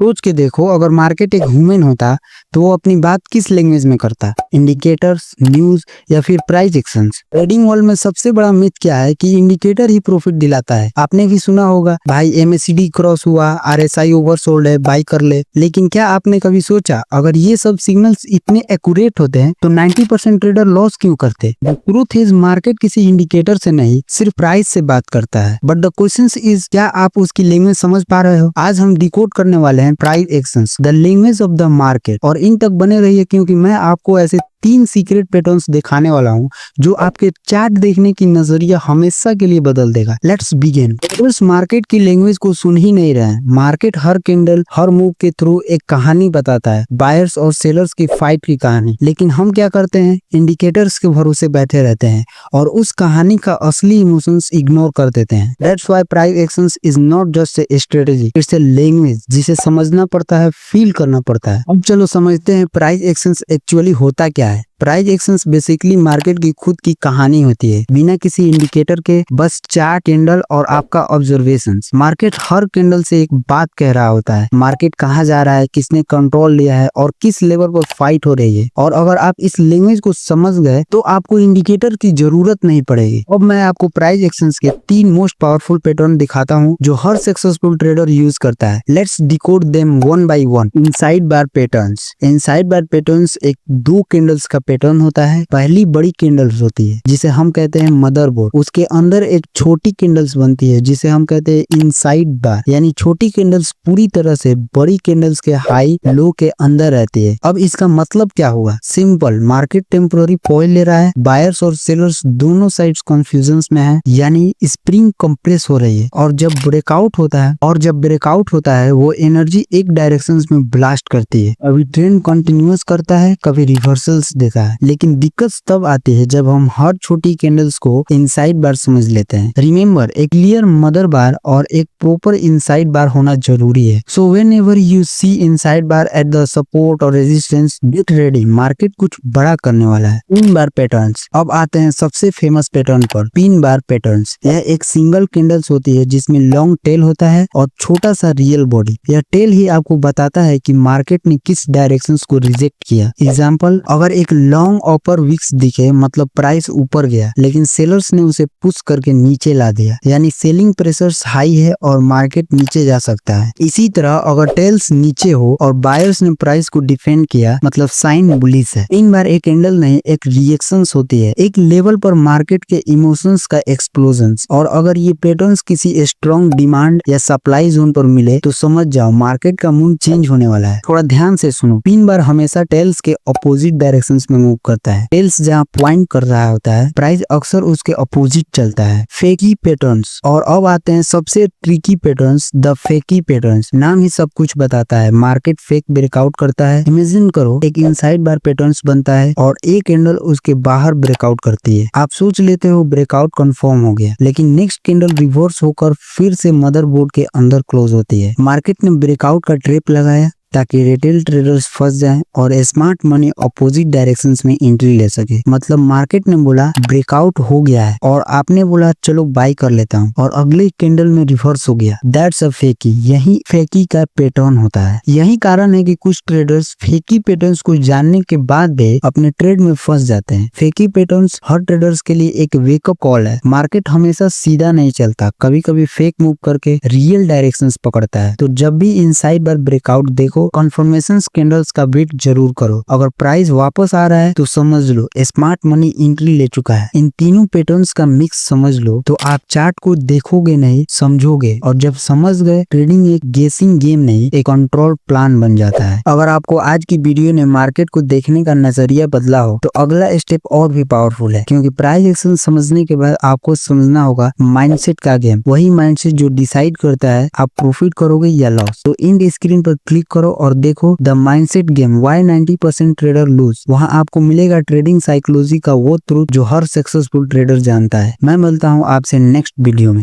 सोच के देखो, अगर मार्केट एक ह्यूमन होता तो वो अपनी बात किस लैंग्वेज में करता? इंडिकेटर्स, न्यूज या फिर प्राइस एक्शंस? ट्रेडिंग वर्ल्ड में सबसे बड़ा मिथ क्या है कि इंडिकेटर ही प्रॉफिट दिलाता है। आपने भी सुना होगा, भाई एमएसीडी क्रॉस हुआ, आरएसआई ओवरसोल्ड है, बाई कर ले। लेकिन क्या आपने कभी सोचा, अगर ये सब सिग्नल्स इतने एक्यूरेट होते हैं तो 90% ट्रेडर लॉस क्यों करते? द ट्रूथ इज, मार्केट किसी इंडिकेटर से नहीं, सिर्फ प्राइस से बात करता है। बट द क्वेश्चन इज, क्या आप उसकी लैंग्वेज समझ पा रहे हो? आज हम डिकोड करने वाले हैं price actions, the language of the market. और इन तक बने रहिए, क्योंकि मैं आपको ऐसे 3 सीक्रेट पैटर्न्स दिखाने वाला हूं जो आपके चार्ट देखने की नजरिया हमेशा के लिए बदल देगा। Let's begin. ट्रेडर्स मार्केट की लैंग्वेज को सुन ही नहीं रहे हैं। मार्केट हर कैंडल, हर मूव के थ्रू एक कहानी बताता है, बायर्स और सेलर्स की फाइट की कहानी। लेकिन हम क्या करते हैं? इंडिकेटर्स के भरोसे बैठे रहते हैं और उस कहानी का असली इमोशंस इग्नोर कर देते हैं। That's why price actions is not just a strategy, it's a language जिसे समझना पड़ता है, फील करना पड़ता है। अब चलो समझते हैं प्राइस एक्शंस एक्चुअली होता क्या है। प्राइस एक्शंस बेसिकली मार्केट की खुद की कहानी होती है, बिना किसी इंडिकेटर के, बस चार्ट, कैंडल और आपका ऑब्जर्वेशंस। मार्केट हर कैंडल से एक बात कह रहा होता है, मार्केट कहाँ जा रहा है, किसने कंट्रोल लिया है और किस लेवल पर फाइट हो रही है। और अगर आप इस लैंग्वेज को समझ गए तो आपको इंडिकेटर की जरूरत नहीं पड़ेगी। अब मैं आपको प्राइस एक्शंस के 3 मोस्ट पावरफुल पैटर्न दिखाता हूँ जो हर सक्सेसफुल ट्रेडर यूज करता है। Let's decode them one by one. Inside bar patterns. Inside bar patterns एक 2 कैंडल्स का पैटर्न होता है। पहली बड़ी कैंडल्स होती है जिसे हम कहते हैं मदरबोर्ड, उसके अंदर एक छोटी कैंडल्स बनती है जिसे हम कहते हैं इनसाइड बार, यानी छोटी कैंडल्स पूरी तरह से बड़ी कैंडल्स के हाई लो के अंदर रहती है। अब इसका मतलब क्या हुआ? सिंपल, मार्केट टेम्पोररी फॉल ले रहा है, बायर्स और सेलर्स दोनों साइड्स कंफ्यूजन में है, यानी स्प्रिंग कंप्रेस हो रही है। और जब ब्रेकआउट होता है वो एनर्जी एक डायरेक्शन में ब्लास्ट करती है। अभी ट्रेंड कंटिन्यूअस करता है, कभी रिवर्सल्स देता है। लेकिन दिक्कत तब आती है जब हम हर छोटी कैंडल्स को इनसाइड बार समझ लेते हैं। रिमेंबर, एक क्लियर मदर बार और एक प्रॉपर इनसाइड बार होना जरूरी है। So whenever you see inside bar at the support और रेजिस्टेंस, गेट रेडी, मार्केट कुछ बड़ा करने वाला है। Pin bar patterns. अब आते हैं सबसे फेमस पैटर्न पर, पिन बार पैटर्न्स। यह एक सिंगल कैंडल्स होती है जिसमें लॉन्ग टेल होता है और छोटा सा रियल बॉडी। यह टेल ही आपको बताता है कि मार्केट ने किस डायरेक्शंस को रिजेक्ट किया। एग्जांपल, अगर एक लॉन्ग अपर विक्स दिखे, मतलब प्राइस ऊपर गया लेकिन सेलर्स ने उसे पुश करके नीचे ला दिया, यानी सेलिंग प्रेशर्स हाई है और मार्केट नीचे जा सकता है। इसी तरह अगर टेल्स नीचे हो और बायर्स ने प्राइस को डिफेंड किया, मतलब साइन बुलिश है। इन बार एक कैंडल नहीं, एक रिएक्शंस होती है, एक लेवल पर मार्केट के इमोशंस का एक्सप्लोजन। और अगर ये पैटर्न्स किसी स्ट्रॉन्ग डिमांड या सप्लाई जोन पर मिले तो समझ जाओ मार्केट का मूड चेंज होने वाला है। थोड़ा ध्यान से सुनो। पिन बार हमेशा टेल्स के अपोजिट डायरेक्शंस में मूव करता है। टेल्स जहां पॉइंट कर रहा होता है, प्राइस अक्सर उसके अपोजिट चलता है। फेकी पैटर्न्स। और अब आते हैं सबसे ट्रिकी पैटर्न्स, द फेकी पैटर्न्स। नाम ही सब कुछ बताता है, मार्केट फेक ब्रेकआउट करता है। इमेजिन करो, एक इनसाइड बार पैटर्न्स बनता है और एक कैंडल उसके बाहर ब्रेकआउट करती है। आप सोच लेते हो ब्रेकआउट कंफर्म हो गया, लेकिन नेक्स्ट कैंडल रिवर्स होकर फिर से मदरबोर्ड के अंदर क्लोज होती है। मार्केट ने ब्रेकआउट का ट्रैप लगाया ताकि रिटेल ट्रेडर्स फंस जाएं और स्मार्ट मनी अपोजिट डायरेक्शंस में एंट्री ले सके। मतलब मार्केट ने बोला ब्रेकआउट हो गया है और आपने बोला चलो बाई कर लेता हूं, और अगले कैंडल में रिवर्स हो गया। दैट्स अ फेकी। यही फेकी का पैटर्न होता है। यही कारण है कि कुछ ट्रेडर्स फेकी पैटर्न्स को जानने के बाद भी अपने ट्रेड में फंस जाते हैं। फेकी पैटर्न्स हर ट्रेडर्स के लिए एक वेकअप कॉल है। मार्केट हमेशा सीधा नहीं चलता, कभी कभी फेक मूव करके रियल डायरेक्शंस पकड़ता है। तो जब भी इनसाइड बार ब्रेकआउट देखो, कंफर्मेशन कैंडल्स का वेट जरूर करो। अगर प्राइस वापस आ रहा है तो समझ लो स्मार्ट मनी एंट्री ले चुका है। इन तीनों पैटर्न्स का मिक्स समझ लो तो आप चार्ट को देखोगे नहीं, समझोगे। और जब समझ गए, ट्रेडिंग एक गेसिंग गेम नहीं, एक कंट्रोल प्लान बन जाता है। अगर आपको आज की वीडियो ने मार्केट को देखने का नजरिया बदला हो तो अगला स्टेप और भी पावरफुल है, क्योंकि प्राइस एक्शन समझने के बाद आपको समझना होगा माइंडसेट का गेम। वही माइंडसेट जो डिसाइड करता है आप प्रॉफिट करोगे या लॉस। तो इन स्क्रीन पर क्लिक करो और देखो the mindset game, why 90% trader lose. वहां आपको मिलेगा ट्रेडिंग साइकोलॉजी का वो ट्रूथ जो हर सक्सेसफुल ट्रेडर जानता है। मैं मिलता हूं आपसे नेक्स्ट वीडियो में।